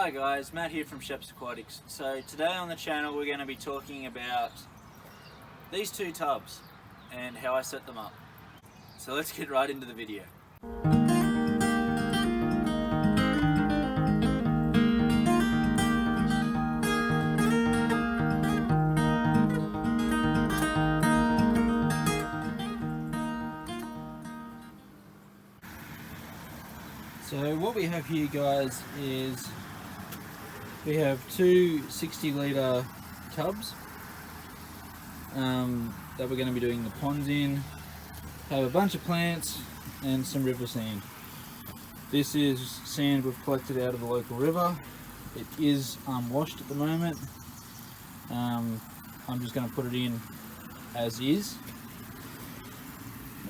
Hi guys, Matt here from Shep's Aquatics. So today on the channel we're going to be talking about these two tubs and how I set them up. So let's get right into the video. So what we have here, guys, is we have two 60-litre tubs that we're going to be doing the ponds in. Have a bunch of plants and some river sand. This is sand we've collected out of the local river. It is washed at the moment. I'm just going to put it in as is.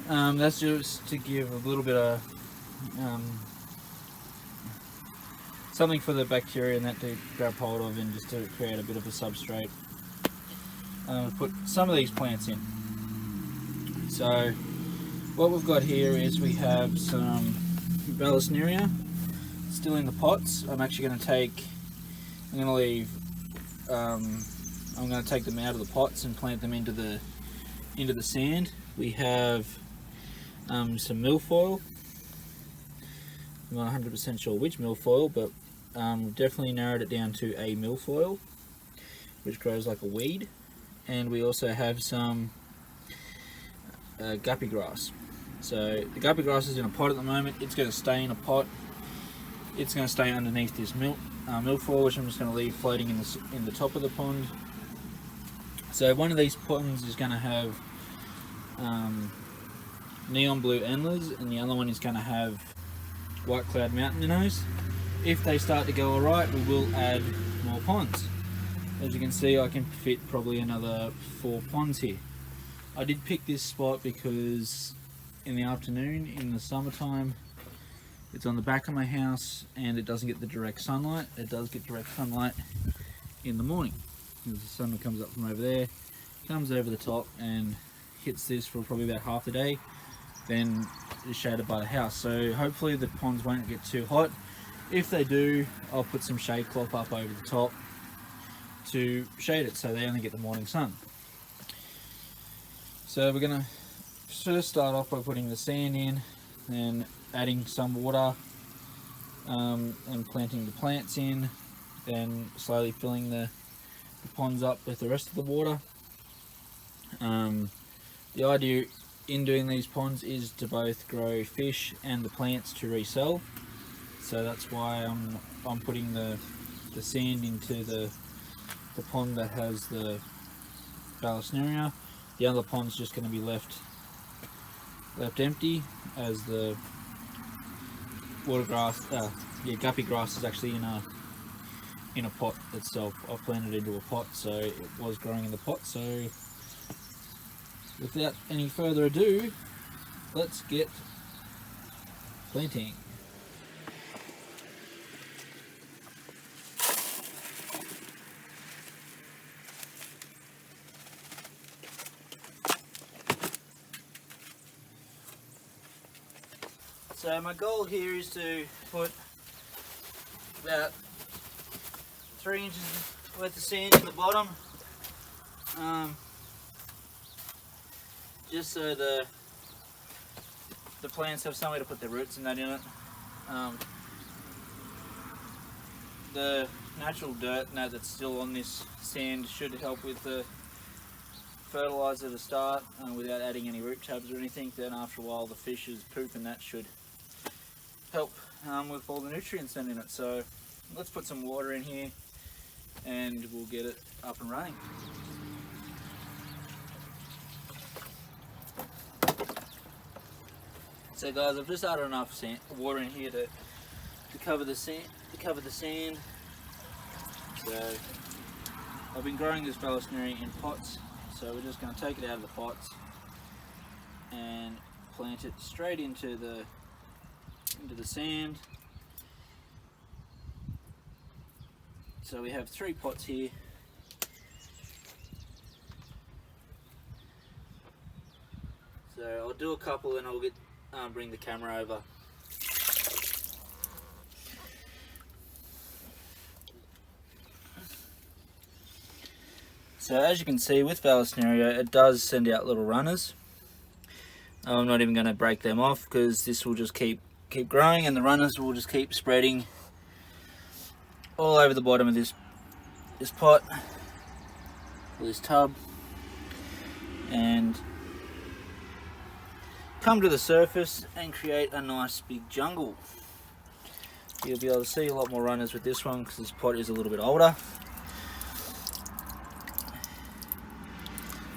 That's just to give a little bit of something for the bacteria and that to grab hold of, and just to create a bit of a substrate. Put some of these plants in. So what we've got here is we have some Vallisneria still in the pots. I'm actually going to take them out of the pots and plant them into the sand. We have some milfoil. I'm not 100% sure which milfoil, but definitely narrowed it down to a milfoil, which grows like a weed. And we also have some guppy grass. So the guppy grass is in a pot at the moment. It's going to stay in a pot. It's going to stay underneath this milfoil, which I'm just going to leave floating in the top of the pond. So one of these ponds is going to have neon blue endlers, and the other one is going to have white cloud mountain minnows. If they start to go alright, we will add more ponds. As you can see, I can fit probably another 4 ponds here. I did pick this spot because in the afternoon, in the summertime, it's on the back of my house and it doesn't get the direct sunlight. It does get direct sunlight in the morning. As the sun comes up from over there, comes over the top and hits this for probably about half the day, then is shaded by the house. So hopefully the ponds won't get too hot. If they do, I'll put some shade cloth up over the top to shade it so they only get the morning sun. So we're going to first start off by putting the sand in, then adding some water and planting the plants in, then slowly filling the ponds up with the rest of the water. The idea in doing these ponds is to both grow fish and the plants to resell. So that's why I'm putting the sand into the pond that has the Vallisneria. The other pond's just going to be left empty, as the water grass, guppy grass is actually in a pot itself. I've planted it into a pot, so it was growing in the pot. So without any further ado, let's get planting. So my goal here is to put about 3 inches worth of sand in the bottom, just so the plants have somewhere to put their roots and that in it. The natural dirt and that that's still on this sand should help with the fertilizer to start, without adding any root tabs or anything. Then after a while the fish's poop and that should help with all the nutrients in it. So let's put some water in here and we'll get it up and running. So guys, I've just added enough water in here to cover the sand. So I've been growing this Vallisneria in pots, so we're just going to take it out of the pots and plant it straight into the sand. So we have 3 pots here. So I'll do a couple and I'll bring the camera over. So as you can see with Vallisneria, it does send out little runners. I'm not even going to break them off because this will just keep growing, and the runners will just keep spreading all over the bottom of this pot or this tub, and come to the surface and create a nice big jungle. You'll be able to see a lot more runners with this one because this pot is a little bit older.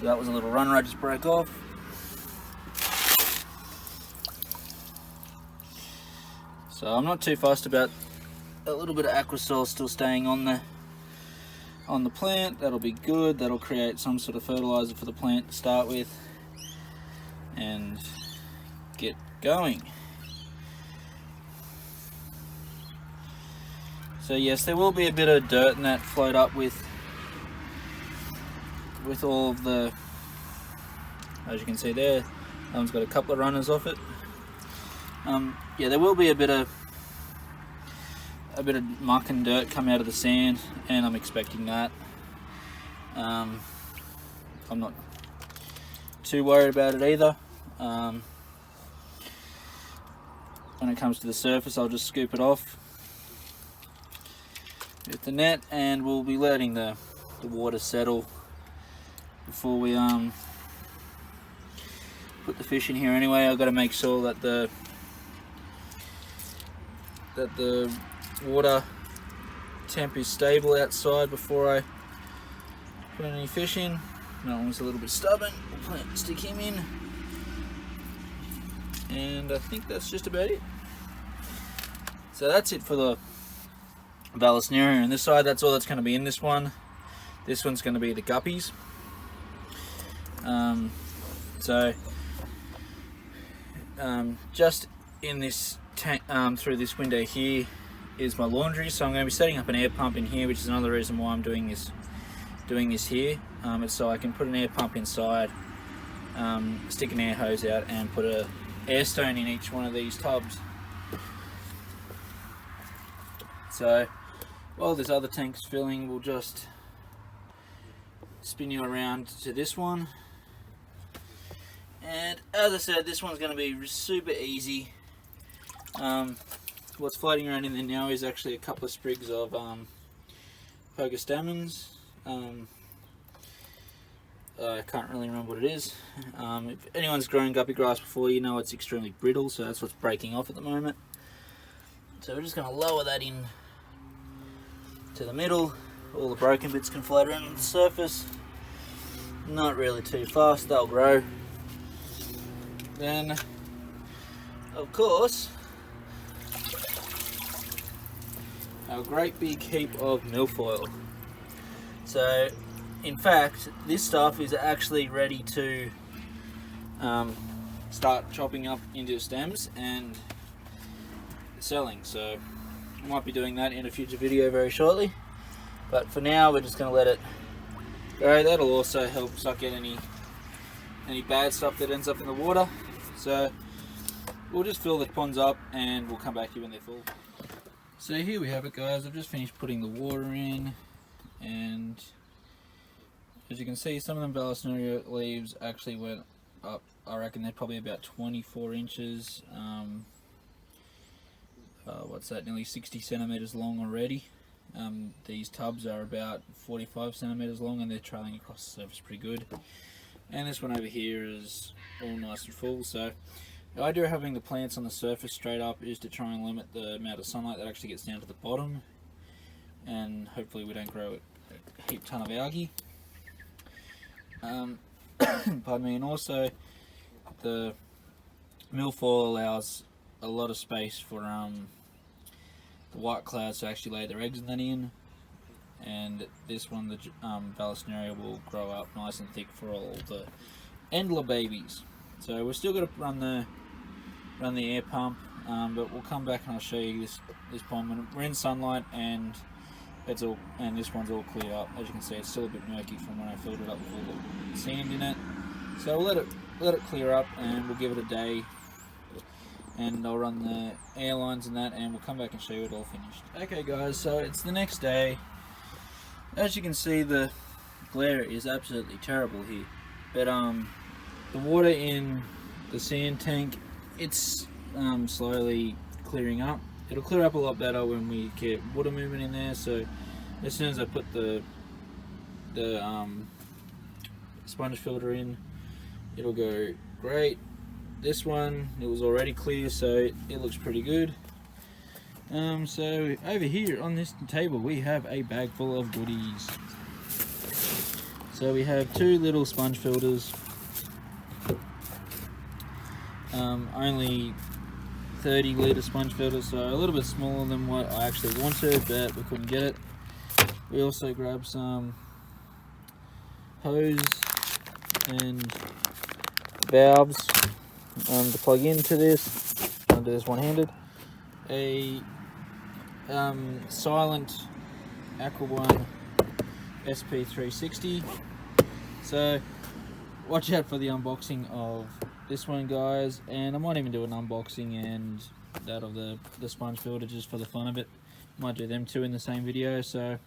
So that was a little runner I just broke off. So I'm not too fussed about a little bit of aquasoil still staying on the plant. That'll be good. That'll create some sort of fertilizer for the plant to start with and get going. So yes, there will be a bit of dirt in that float up with all of the, as you can see there, that one's got a couple of runners off it. Yeah, there will be a bit of muck and dirt come out of the sand, and I'm expecting that. I'm not too worried about it either. When it comes to the surface, I'll just scoop it off with the net, and we'll be letting the water settle before we put the fish in here. Anyway, I've got to make sure that the water temp is stable outside before I put any fish in. That one's a little bit stubborn. We'll stick him in, and I think that's just about it. So that's it for the Vallisneria on this side. That's all that's going to be in this one. This one's going to be the guppies. Just in this tank, through this window here is my laundry. So I'm going to be setting up an air pump in here, which is another reason why I'm doing this here. It's so I can put an air pump inside, stick an air hose out, and put a air stone in each one of these tubs. So while this other tank's filling, we'll just spin you around to this one. And as I said, this one's going to be super easy. What's floating around in there now is actually a couple of sprigs of Pogostamens. I can't really remember what it is. If anyone's grown guppy grass before, you know it's extremely brittle, so that's what's breaking off at the moment. So we're just going to lower that in to the middle. All the broken bits can float around on the surface. Not really too fast, they'll grow. Then, of course, our great big heap of milfoil. So, in fact, this stuff is actually ready to start chopping up into stems and selling. So, I might be doing that in a future video very shortly. But for now, we're just going to let it go. That'll also help suck out any bad stuff that ends up in the water. So we'll just fill the ponds up and we'll come back here when they're full. So here we have it, guys. I've just finished putting the water in, and as you can see, some of them Vallisneria leaves actually went up. I reckon they're probably about 24 inches. What's that, nearly 60 centimeters long already. These tubs are about 45 centimeters long, and they're trailing across the surface pretty good. And this one over here is all nice and full. So the idea of having the plants on the surface straight up is to try and limit the amount of sunlight that actually gets down to the bottom, and hopefully we don't grow a heap ton of algae. Pardon me. And also the milfoil allows a lot of space for the white clouds to actually lay their eggs in, and this one, the Vallisneria, will grow up nice and thick for all the Endler babies. So we're still going to run the air pump, but we'll come back and I'll show you this pond when we're in sunlight, and this one's all cleared up. As you can see, it's still a bit murky from when I filled it up with all the sand in it. So we'll let it clear up, and we'll give it a day, and I'll run the air lines and that, and we'll come back and show you it all finished. Okay guys, so it's the next day. As you can see, the glare is absolutely terrible here. But the water in the sand tank, it's slowly clearing up. It'll clear up a lot better when we get water movement in there. So as soon as I put the sponge filter in, it'll go great. This one, it was already clear, so it looks pretty good. So over here on this table we have a bag full of goodies. So we have 2 little sponge filters, only 30 litre sponge filters, so a little bit smaller than what I actually wanted, but we couldn't get it. We also grabbed some hose and valves to plug into this. I'll do this one-handed. A silent Aqua One SP360. So watch out for the unboxing of this one, guys, and I might even do an unboxing and that of the sponge filter just for the fun of it. Might do them 2 in the same video, so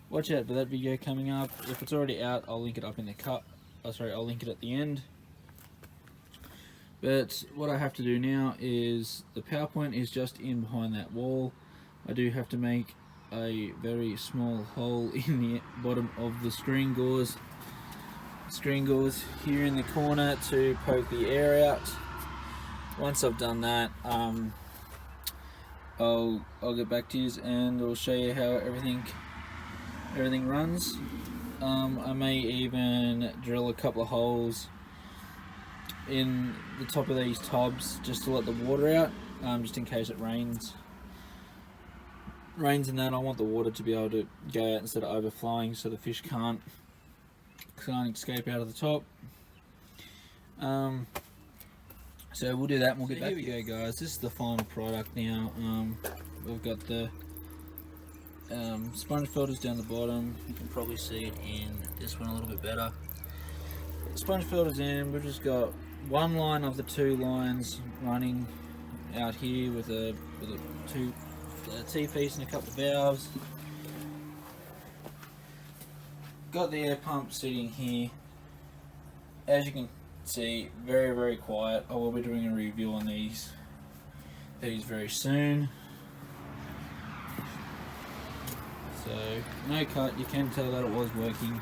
watch out for that video coming up. If it's already out, I'll link it up in the cut. Oh, sorry, I'll link it at the end. But what I have to do now is, the power point is just in behind that wall. I do have to make a very small hole in the bottom of the screen gauze here in the corner to poke the air out. Once I've done that, I'll get back to you and I'll show you how everything runs. I may even drill a couple of holes in the top of these tubs just to let the water out, just in case it rains in that. I want the water to be able to go out instead of overflowing, so the fish can't escape out of the top. So we'll do that and we'll get back. Here we go, guys. This is the final product now. We've got the sponge filters down the bottom. You can probably see it in this one a little bit better. Sponge filters in. We've just got one line of the 2 lines running out here with a 2 T-piece and a couple of valves. Got the air pump sitting here. As you can see, very, very quiet. I will be doing a review on these very soon. So no cut, you can tell that it was working.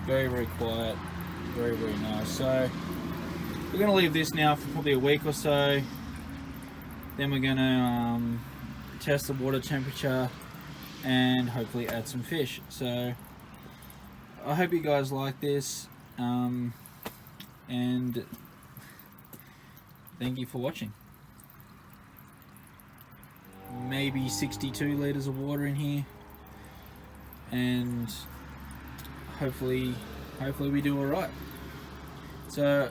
Very, very quiet, very, very nice. So we're going to leave this now for probably a week or so. Then we're going to test the water temperature and hopefully add some fish. So I hope you guys like this, and thank you for watching. Maybe 62 litres of water in here, and hopefully we do alright. So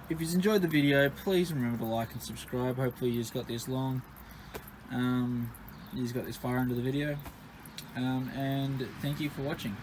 if you've enjoyed the video, please remember to like and subscribe. Hopefully you've got this long, you've got this far into the video, and thank you for watching.